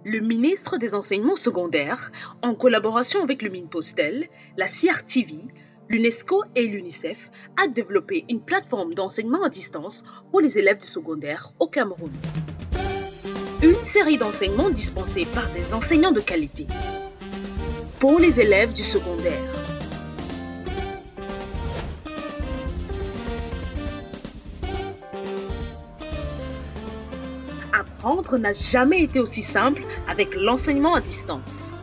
Le ministre des Enseignements secondaires, en collaboration avec le Minpostel, la CRTV, l'UNESCO et l'UNICEF, a développé une plateforme d'enseignement à distance pour les élèves du secondaire au Cameroun. Une série d'enseignements dispensés par des enseignants de qualité. Pour les élèves du secondaire. Apprendre n'a jamais été aussi simple avec l'enseignement à distance.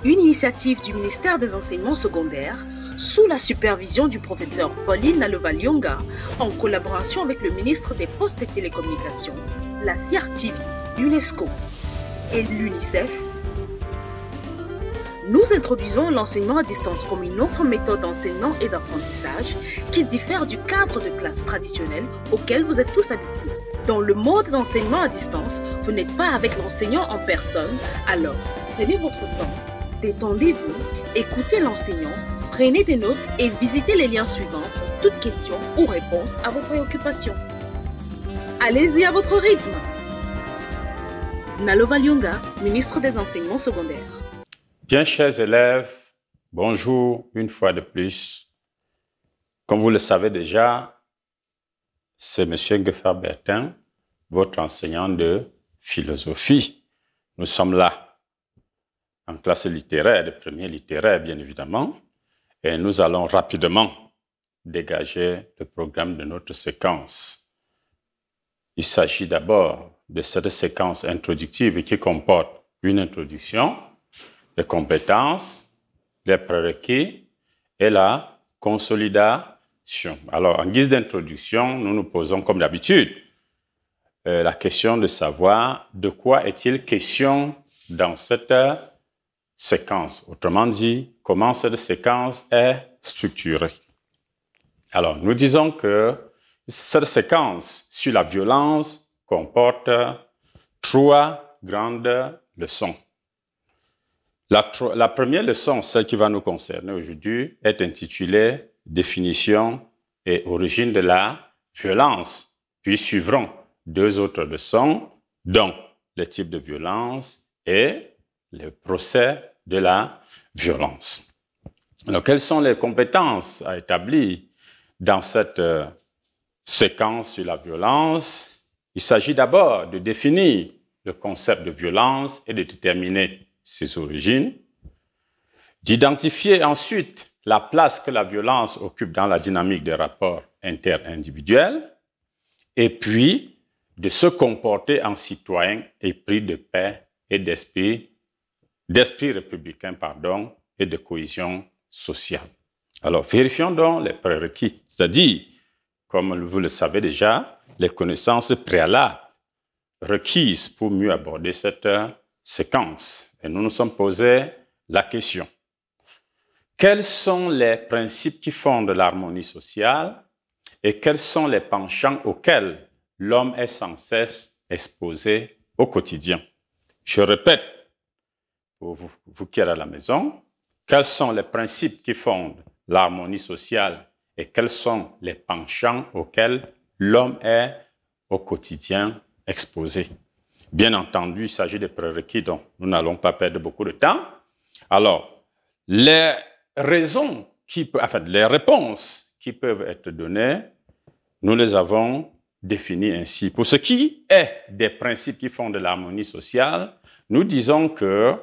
Une initiative du ministère des Enseignements secondaires sous la supervision du professeur Pauline Nalovalionga en collaboration avec le ministre des Postes et Télécommunications, la CRTV, l'UNESCO et l'UNICEF. Nous introduisons l'enseignement à distance comme une autre méthode d'enseignement et d'apprentissage qui diffère du cadre de classe traditionnel auquel vous êtes tous habitués. Dans le mode d'enseignement à distance, vous n'êtes pas avec l'enseignant en personne, alors prenez votre temps, détendez-vous, écoutez l'enseignant, prenez des notes et visitez les liens suivants pour toute question ou réponse à vos préoccupations. Allez-y à votre rythme. Nalovalionga, ministre des Enseignements secondaires. Bien, chers élèves, bonjour une fois de plus. Comme vous le savez déjà, c'est M. Gueffard Bertin, votre enseignant de philosophie. Nous sommes là, en classe littéraire, de premier littéraire, bien évidemment, et nous allons rapidement dégager le programme de notre séquence. Il s'agit d'abord de cette séquence introductive qui comporte une introduction, les compétences, les prérequis et la consolidation. Alors, en guise d'introduction, nous nous posons comme d'habitude la question de savoir de quoi est-il question dans cette séquence. Autrement dit, comment cette séquence est structurée. Alors, nous disons que cette séquence sur la violence comporte 3 grandes leçons. La première leçon, celle qui va nous concerner aujourd'hui, est intitulée « Définition et origine de la violence ». Puis suivront 2 autres leçons, dont les types de violence et le procès de la violence. Alors, quelles sont les compétences à établir dans cette séquence sur la violence? Il s'agit d'abord de définir le concept de violence et de déterminer ses origines, d'identifier ensuite la place que la violence occupe dans la dynamique des rapports interindividuels, et puis de se comporter en citoyen épris de paix et d'esprit républicain, et de cohésion sociale. Alors, vérifions donc les prérequis, c'est-à-dire, comme vous le savez déjà, les connaissances préalables requises pour mieux aborder cette séquence. Et nous nous sommes posé la question. Quels sont les principes qui fondent l'harmonie sociale et quels sont les penchants auxquels l'homme est sans cesse exposé au quotidien? Je répète, pour vous qui êtes à la maison, quels sont les principes qui fondent l'harmonie sociale et quels sont les penchants auxquels l'homme est au quotidien exposé? Bien entendu, il s'agit de prérequis dont nous n'allons pas perdre beaucoup de temps. Alors, les réponses qui peuvent être données, nous les avons définies ainsi. Pour ce qui est des principes qui fondent l'harmonie sociale, nous disons que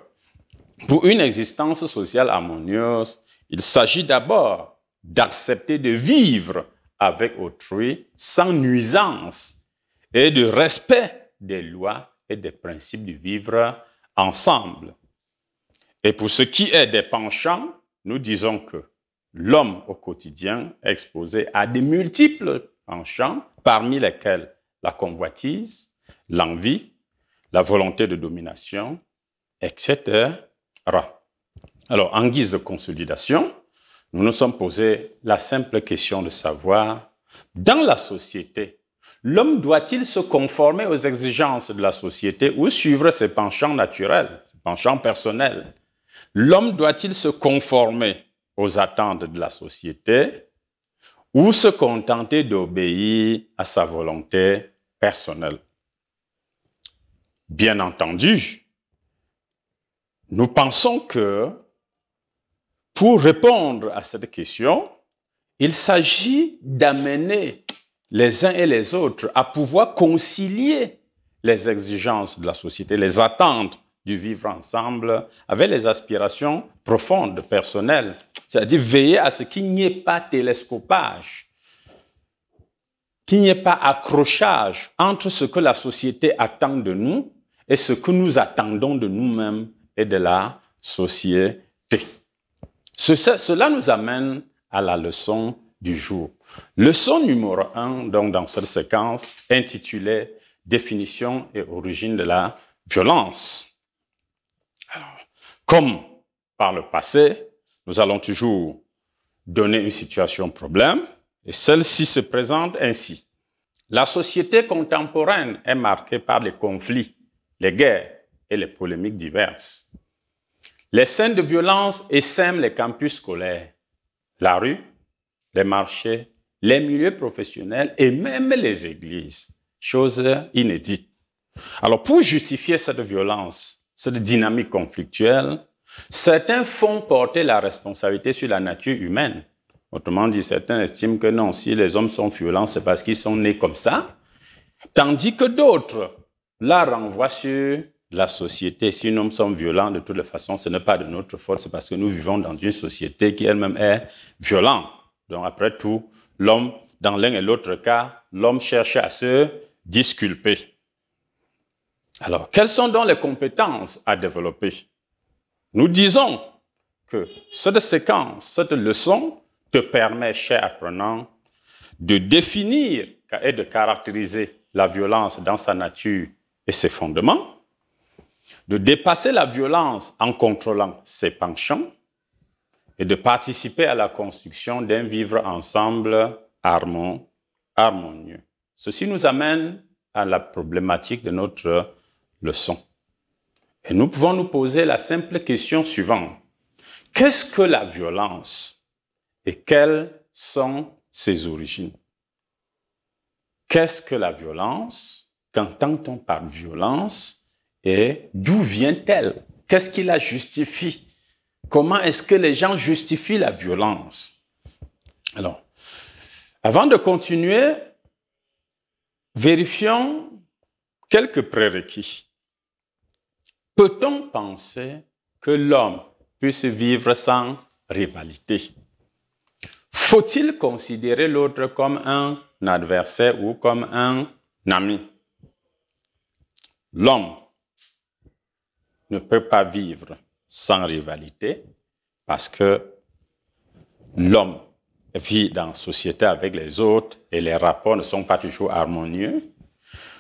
pour une existence sociale harmonieuse, il s'agit d'abord d'accepter de vivre avec autrui sans nuisance et de respect des lois et des principes de vivre ensemble. Et pour ce qui est des penchants, nous disons que l'homme au quotidien est exposé à de multiples penchants, parmi lesquels la convoitise, l'envie, la volonté de domination, etc. Alors, en guise de consolidation, nous nous sommes posé la simple question de savoir, dans la société, l'homme doit-il se conformer aux exigences de la société ou suivre ses penchants naturels, ses penchants personnels? L'homme doit-il se conformer aux attentes de la société ou se contenter d'obéir à sa volonté personnelle? Bien entendu, nous pensons que pour répondre à cette question, il s'agit d'amener les uns et les autres à pouvoir concilier les exigences de la société, les attentes du vivre ensemble avec les aspirations profondes, personnelles. C'est-à-dire veiller à ce qu'il n'y ait pas télescopage, qu'il n'y ait pas accrochage entre ce que la société attend de nous et ce que nous attendons de nous-mêmes et de la société. Cela nous amène à la leçon du jour. Leçon numéro 1, donc dans cette séquence, intitulée « Définition et origine de la violence ». Alors, comme par le passé, nous allons toujours donner une situation problème et celle-ci se présente ainsi. La société contemporaine est marquée par les conflits, les guerres et les polémiques diverses. Les scènes de violence essaiment les campus scolaires, la rue, les marchés, les milieux professionnels et même les églises. Chose inédite. Alors, pour justifier cette violence, cette dynamique conflictuelle, certains font porter la responsabilité sur la nature humaine. Autrement dit, certains estiment que non, si les hommes sont violents, c'est parce qu'ils sont nés comme ça, tandis que d'autres la renvoient sur la société. Si nous sommes violents, de toute façon, ce n'est pas de notre faute, c'est parce que nous vivons dans une société qui elle-même est violente. Donc, après tout, l'homme, dans l'un et l'autre cas, l'homme cherche à se disculper. Alors, quelles sont donc les compétences à développer? Nous disons que cette séquence, cette leçon, te permet, cher apprenant, de définir et de caractériser la violence dans sa nature et ses fondements, de dépasser la violence en contrôlant ses penchants et de participer à la construction d'un vivre ensemble harmonieux. Ceci nous amène à la problématique de notre leçon. Et nous pouvons nous poser la simple question suivante. Qu'est-ce que la violence et quelles sont ses origines? Qu'est-ce que la violence? Qu'entend-on par violence? Et d'où vient-elle? Qu'est-ce qui la justifie? Comment est-ce que les gens justifient la violence? Alors, avant de continuer, vérifions quelques prérequis. Peut-on penser que l'homme puisse vivre sans rivalité? Faut-il considérer l'autre comme un adversaire ou comme un ami? L'homme ne peut pas vivre sans rivalité parce que l'homme vit dans la société avec les autres et les rapports ne sont pas toujours harmonieux.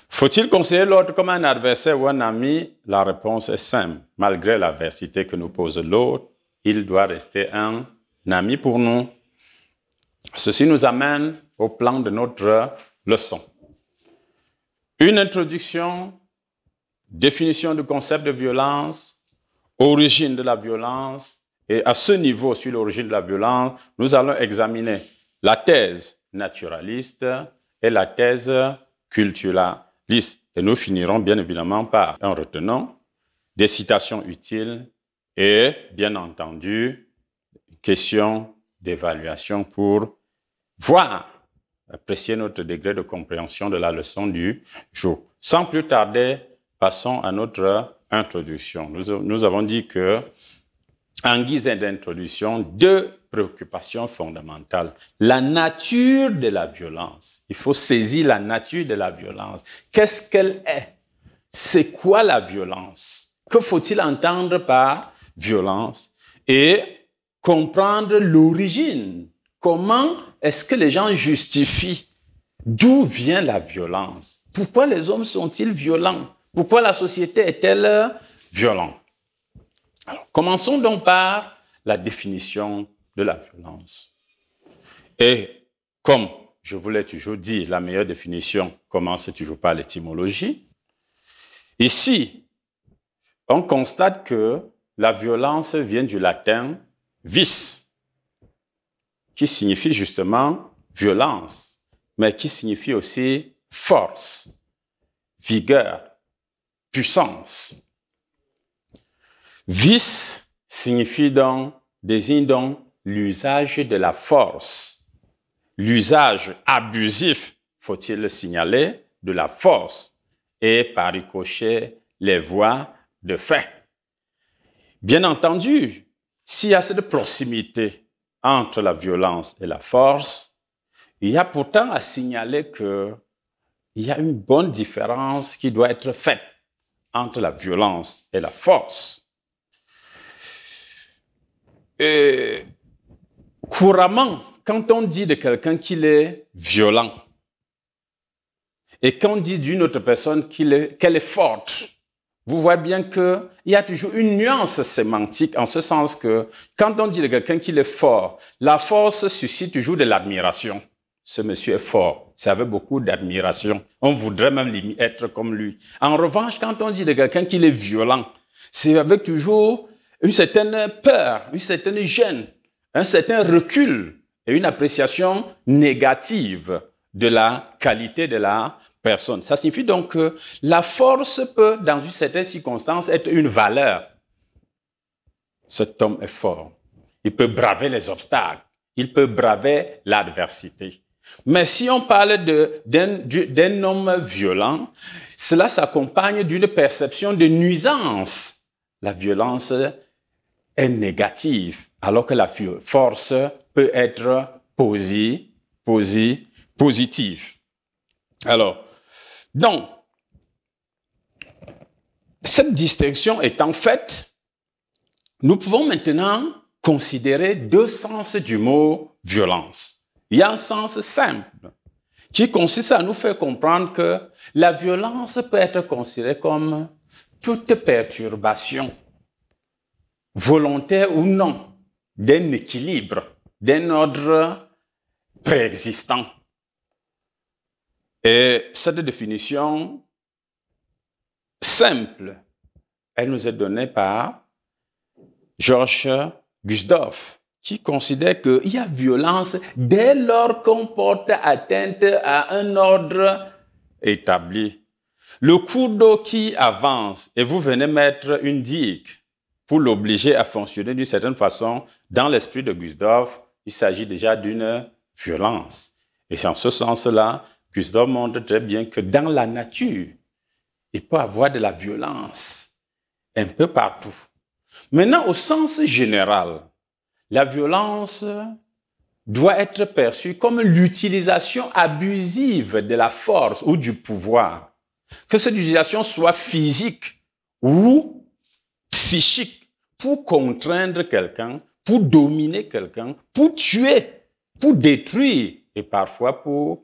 Faut-il considérer l'autre comme un adversaire ou un ami? La réponse est simple. Malgré l'adversité que nous pose l'autre, il doit rester un ami pour nous. Ceci nous amène au plan de notre leçon. Une introduction, définition du concept de violence, origine de la violence, et à ce niveau, sur l'origine de la violence, nous allons examiner la thèse naturaliste et la thèse culturaliste. Et nous finirons bien évidemment par en retenant des citations utiles et, bien entendu, questions d'évaluation pour voir, apprécier notre degré de compréhension de la leçon du jour. Sans plus tarder, passons à notre introduction. Nous avons dit que, en guise d'introduction, deux préoccupations fondamentales. La nature de la violence. Il faut saisir la nature de la violence. Qu'est-ce qu'elle est? C'est quoi la violence? Que faut-il entendre par violence? Et comprendre l'origine. Comment est-ce que les gens justifient? D'où vient la violence? Pourquoi les hommes sont-ils violents? Pourquoi la société est-elle violente? Alors, commençons donc par la définition de la violence. Et comme je vous l'ai toujours dit, la meilleure définition commence toujours par l'étymologie. Ici, on constate que la violence vient du latin vis, qui signifie justement violence, mais qui signifie aussi force, vigueur, puissance. Vice désigne donc l'usage de la force. L'usage abusif, faut-il le signaler, de la force et par ricochet les voies de fait. Bien entendu, s'il y a cette proximité entre la violence et la force, il y a pourtant à signaler qu'il y a une bonne différence qui doit être faite entre la violence et la force. Et couramment, quand on dit de quelqu'un qu'il est violent, et quand on dit d'une autre personne qu'elle est forte, vous voyez bien qu'il y a toujours une nuance sémantique, en ce sens que quand on dit de quelqu'un qu'il est fort, la force suscite toujours de l'admiration. Ce monsieur est fort, c'est avec beaucoup d'admiration. On voudrait même être comme lui. En revanche, quand on dit de quelqu'un qu'il est violent, c'est avec toujours une certaine peur, une certaine gêne, un certain recul et une appréciation négative de la qualité de la personne. Ça signifie donc que la force peut, dans une certaine circonstance, être une valeur. Cet homme est fort. Il peut braver les obstacles. Il peut braver l'adversité. Mais si on parle d'un homme violent, cela s'accompagne d'une perception de nuisance. La violence est négative, alors que la force peut être positive. Alors, donc, cette distinction étant faite, nous pouvons maintenant considérer deux sens du mot violence. Il y a un sens simple qui consiste à nous faire comprendre que la violence peut être considérée comme toute perturbation, volontaire ou non, d'un équilibre, d'un ordre préexistant. Et cette définition simple, elle nous est donnée par Georges Gusdorf, qui considère qu'il y a violence dès lors qu'on porte atteinte à un ordre établi. Le cours d'eau qui avance et vous venez mettre une digue pour l'obliger à fonctionner d'une certaine façon, dans l'esprit de Gusdorf, il s'agit déjà d'une violence. Et en ce sens-là, Gusdorf montre très bien que dans la nature, il peut y avoir de la violence un peu partout. Maintenant, au sens général, la violence doit être perçue comme l'utilisation abusive de la force ou du pouvoir. Que cette utilisation soit physique ou psychique pour contraindre quelqu'un, pour dominer quelqu'un, pour tuer, pour détruire et parfois pour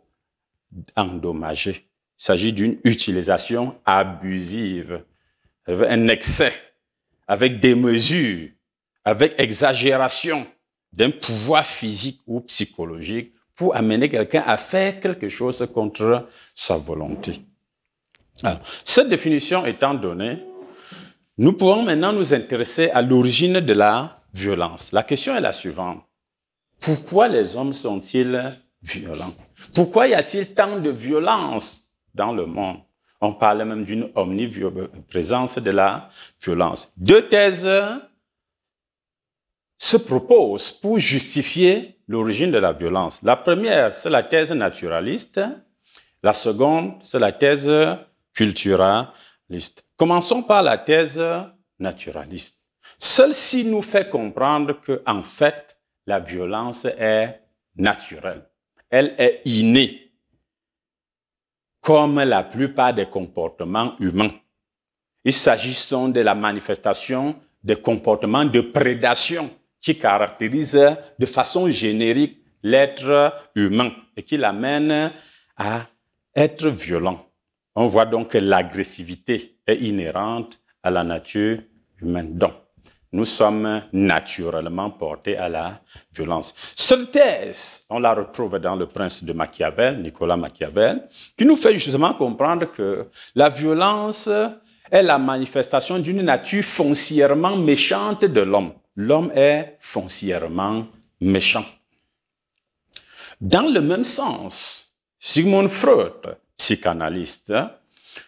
endommager. Il s'agit d'une utilisation abusive, un excès, avec des mesures, avec exagération d'un pouvoir physique ou psychologique pour amener quelqu'un à faire quelque chose contre sa volonté. Alors, cette définition étant donnée, nous pouvons maintenant nous intéresser à l'origine de la violence. La question est la suivante. Pourquoi les hommes sont-ils violents? Pourquoi y a-t-il tant de violence dans le monde? On parle même d'une omniprésence de la violence. Deux thèses se proposent pour justifier l'origine de la violence. La première, c'est la thèse naturaliste. La seconde, c'est la thèse culturaliste. Commençons par la thèse naturaliste. Celle-ci nous fait comprendre qu'en fait, la violence est naturelle. Elle est innée, comme la plupart des comportements humains. Il s'agit de la manifestation des comportements de prédation qui caractérisent de façon générique l'être humain et qui l'amènent à être violent. On voit donc que l'agressivité est inhérente à la nature humaine. Donc, nous sommes naturellement portés à la violence. Cette thèse, on la retrouve dans Le Prince de Machiavel, Nicolas Machiavel, qui nous fait justement comprendre que la violence est la manifestation d'une nature foncièrement méchante de l'homme. L'homme est foncièrement méchant. Dans le même sens, Sigmund Freud, psychanalyste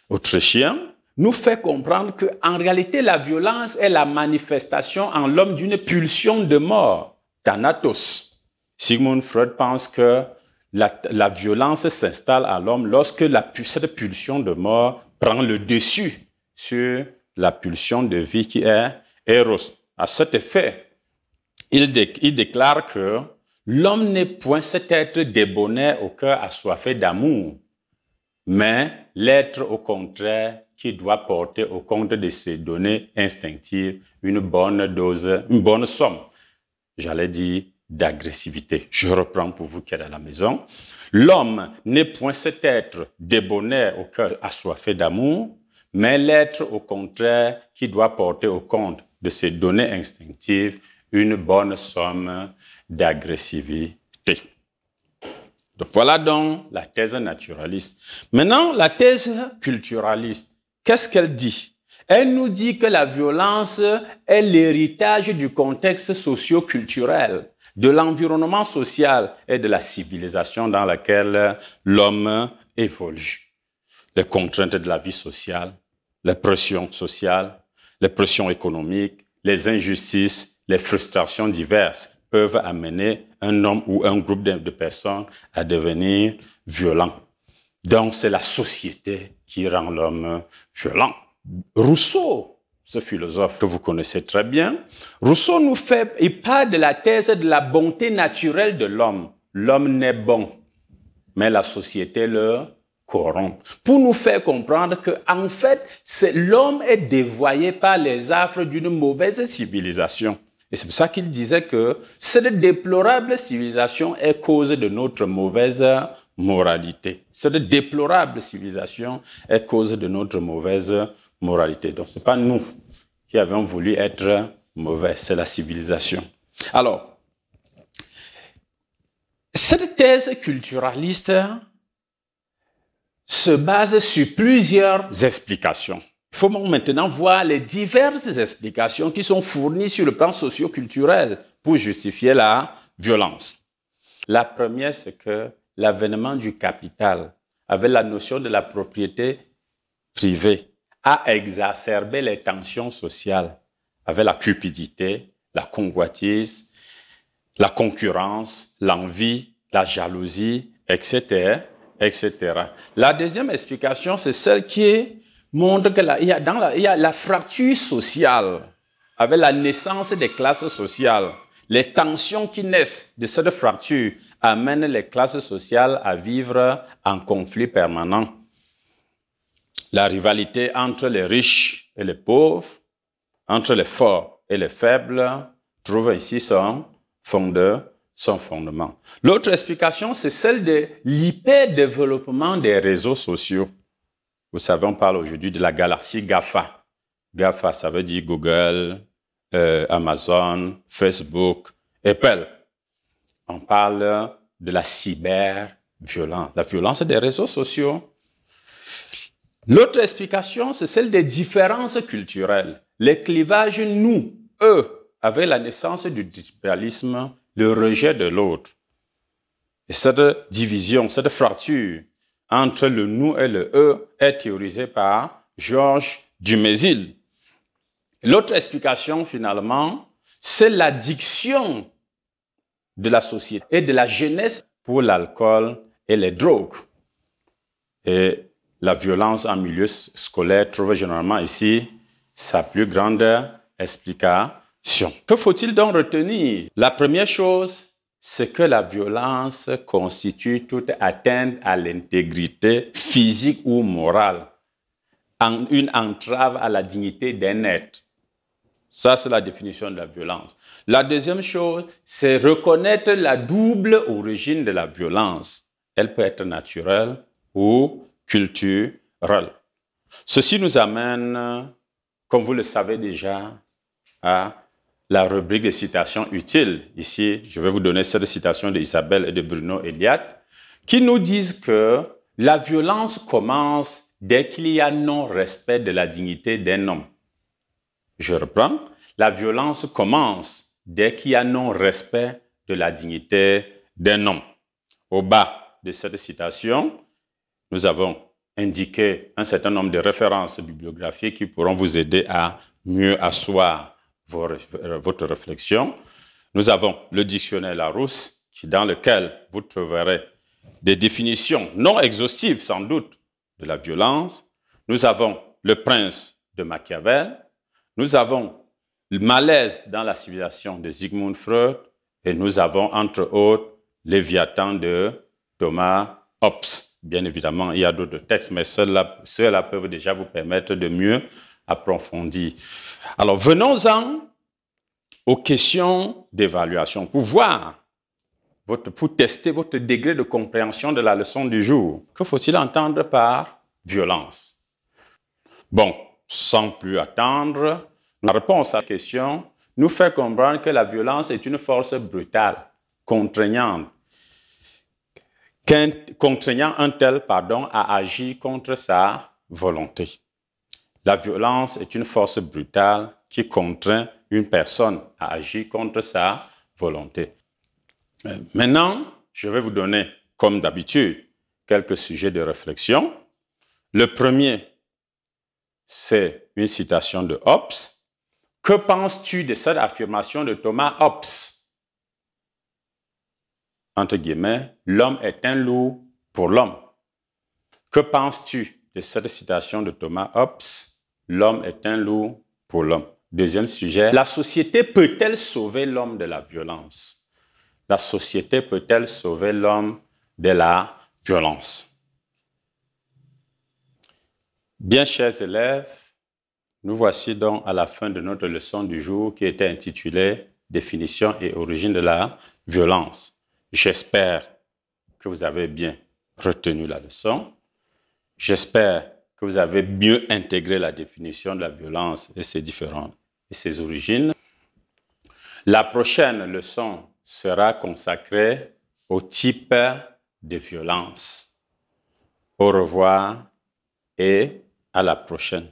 autrichien, nous fait comprendre qu'en réalité, la violence est la manifestation en l'homme d'une pulsion de mort, thanatos. Sigmund Freud pense que la violence s'installe à l'homme lorsque cette pulsion de mort prend le dessus sur la pulsion de vie qui est Eros. À cet effet, il déclare que l'homme n'est point cet être débonnaire au cœur assoiffé d'amour, mais l'être au contraire qui doit porter au compte de ses données instinctives une bonne somme, j'allais dire, d'agressivité. Je reprends pour vous qui êtes à la maison. L'homme n'est point cet être débonnaire au cœur assoiffé d'amour, mais l'être au contraire qui doit porter au compte de ses données instinctives une bonne somme d'agressivité. Donc voilà donc la thèse naturaliste. Maintenant, la thèse culturaliste, qu'est-ce qu'elle dit? Elle nous dit que la violence est l'héritage du contexte socio-culturel, de l'environnement social et de la civilisation dans laquelle l'homme évolue. Les contraintes de la vie sociale, les pressions sociales, les pressions économiques, les injustices, les frustrations diverses peuvent amener un homme ou un groupe de personnes à devenir violent. Donc, c'est la société qui rend l'homme violent. Rousseau, ce philosophe que vous connaissez très bien, Rousseau il parle de la thèse de la bonté naturelle de l'homme. L'homme n'est bon, mais la société le corrompt. Pour nous faire comprendre qu'en fait, l'homme est dévoyé par les affres d'une mauvaise civilisation. Et c'est pour ça qu'il disait que cette déplorable civilisation est cause de notre mauvaise moralité. Cette déplorable civilisation est cause de notre mauvaise moralité. Donc, ce n'est pas nous qui avons voulu être mauvais, c'est la civilisation. Alors, cette thèse culturaliste se base sur plusieurs explications. Il faut maintenant voir les diverses explications qui sont fournies sur le plan socio-culturel pour justifier la violence. La première, c'est que l'avènement du capital, avec la notion de la propriété privée, a exacerbé les tensions sociales avec la cupidité, la convoitise, la concurrence, l'envie, la jalousie, etc., etc. La deuxième explication, c'est celle qui montre qu'il y a la fracture sociale avec la naissance des classes sociales. Les tensions qui naissent de cette fracture amènent les classes sociales à vivre en conflit permanent. La rivalité entre les riches et les pauvres, entre les forts et les faibles, trouve ici son fondement. L'autre explication, c'est celle de l'hyper-développement des réseaux sociaux. Vous savez, on parle aujourd'hui de la galaxie GAFA. GAFA, ça veut dire Google, Amazon, Facebook, Apple. On parle de la cyber-violence, la violence des réseaux sociaux. L'autre explication, c'est celle des différences culturelles. Les clivages, nous, eux, avec la naissance du libéralisme, le rejet de l'autre. Et cette division, cette fracture entre le nous et le eux est théorisée par Georges Dumézil. L'autre explication, finalement, c'est l'addiction de la société et de la jeunesse pour l'alcool et les drogues. Et la violence en milieu scolaire trouve généralement ici sa plus grande explication. Que faut-il donc retenir? La première chose, c'est que la violence constitue toute atteinte à l'intégrité physique ou morale, une entrave à la dignité d'un être. Ça, c'est la définition de la violence. La deuxième chose, c'est reconnaître la double origine de la violence. Elle peut être naturelle ou culturelle. Ceci nous amène, comme vous le savez déjà, à la rubrique des citations utiles. Ici, je vais vous donner cette citation d'Isabelle et de Bruno Eliade, qui nous disent que la violence commence dès qu'il y a non-respect de la dignité d'un homme. Je reprends. La violence commence dès qu'il y a non-respect de la dignité d'un homme. Au bas de cette citation, nous avons indiqué un certain nombre de références bibliographiques qui pourront vous aider à mieux asseoir votre réflexion. Nous avons le dictionnaire Larousse, dans lequel vous trouverez des définitions non exhaustives, sans doute, de la violence. Nous avons le Prince de Machiavel. Nous avons le malaise dans la civilisation de Sigmund Freud. Et nous avons, entre autres, Léviathan de Thomas Hobbes. Bien évidemment, il y a d'autres textes, mais ceux-là peuvent déjà vous permettre de mieux approfondir. Alors, venons-en aux questions d'évaluation pour voir, pour tester votre degré de compréhension de la leçon du jour. Que faut-il entendre par violence? Bon, sans plus attendre, la réponse à la question nous fait comprendre que la violence est une force brutale, contraignant un tel à agir contre sa volonté. La violence est une force brutale qui contraint une personne à agir contre sa volonté. Maintenant, je vais vous donner, comme d'habitude, quelques sujets de réflexion. Le premier, c'est une citation de Hobbes. Que penses-tu de cette affirmation de Thomas Hobbes? Entre guillemets, l'homme est un loup pour l'homme. Que penses-tu de cette citation de Thomas Hobbes? L'homme est un loup pour l'homme. Deuxième sujet, la société peut-elle sauver l'homme de la violence? La société peut-elle sauver l'homme de la violence? Bien, chers élèves, nous voici donc à la fin de notre leçon du jour qui était intitulée « Définition et origine de la violence ». J'espère que vous avez bien retenu la leçon. J'espère que vous avez mieux intégré la définition de la violence et ses origines. La prochaine leçon sera consacrée au type de violence. Au revoir et à la prochaine.